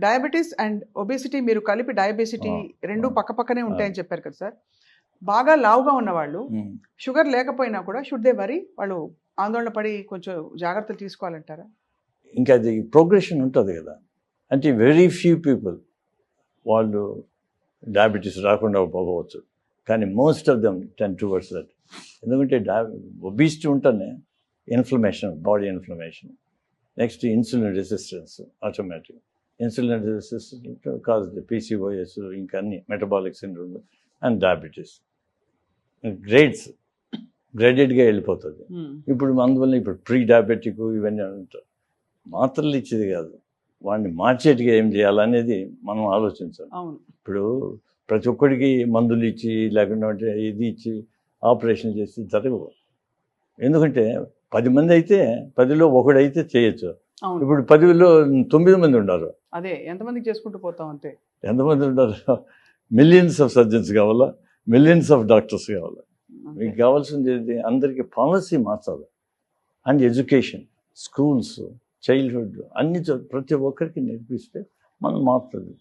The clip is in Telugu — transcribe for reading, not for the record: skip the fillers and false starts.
డయాబెటీస్ అండ్ ఒబేసిటీ మీరు కలిపి డయాబెసిటీ రెండు పక్క పక్కనే ఉంటాయని చెప్పారు కదా సార్. బాగా లావుగా ఉన్నవాళ్ళు షుగర్ లేకపోయినా కూడా షుడ్ దే వరీ, వాళ్ళు ఆందోళన పడి కొంచెం జాగ్రత్తలు తీసుకోవాలంటారా? ఇంకా అది ప్రోగ్రెషన్ ఉంటుంది కదా. అంటే వెరీ ఫ్యూ పీపుల్ వాళ్ళు డయాబెటీస్ రాకుండా పోవచ్చు, కానీ most of them ten towards that. ఎందుకంటే ఒబిసిటీ ఉంటేనే inflammation, body inflammation, next insulin resistance, automatic insulin resistance cause PCOS, ఇంకా అన్ని మెటబాలిక్ సిండ్రోమ్ అండ్ డయాబెటీస్ గ్రేడెడ్గా వెళ్ళిపోతుంది. ఇప్పుడు అందువల్ల ఇప్పుడు ప్రీ డయాబెటిక్ ఇవన్నీ ఉంటారు. మాత్రలు ఇచ్చేది కాదు, వాడిని మార్చేట్టుగా ఏం చేయాలనేది మనం ఆలోచించాలి. ఇప్పుడు ప్రతి ఒక్కడికి మందులు ఇచ్చి లేకుండా ఇది ఇచ్చి ఆపరేషన్ చేసి జరగవు. ఎందుకంటే 10 మంది అయితే 10లో ఒకడైతే చేయొచ్చు. ఇప్పుడు 10లో 9 మంది ఉన్నారు. అదే ఎంతమందికి చేసుకుంటూ పోతాం అంతే. ఎంతమంది ఉన్నారు? మిలియన్స్ ఆఫ్ సర్జన్స్ కావాలా, మిలియన్స్ ఆఫ్ డాక్టర్స్ కావాలా. మీకు కావాల్సింది అందరికీ పాలసీ మార్చాలి. అండ్ ఎడ్యుకేషన్, స్కూల్స్, చైల్డ్హుడ్ అన్ని ప్రతి ఒక్కరికి నేర్పిస్తే మనం మారుతుంది.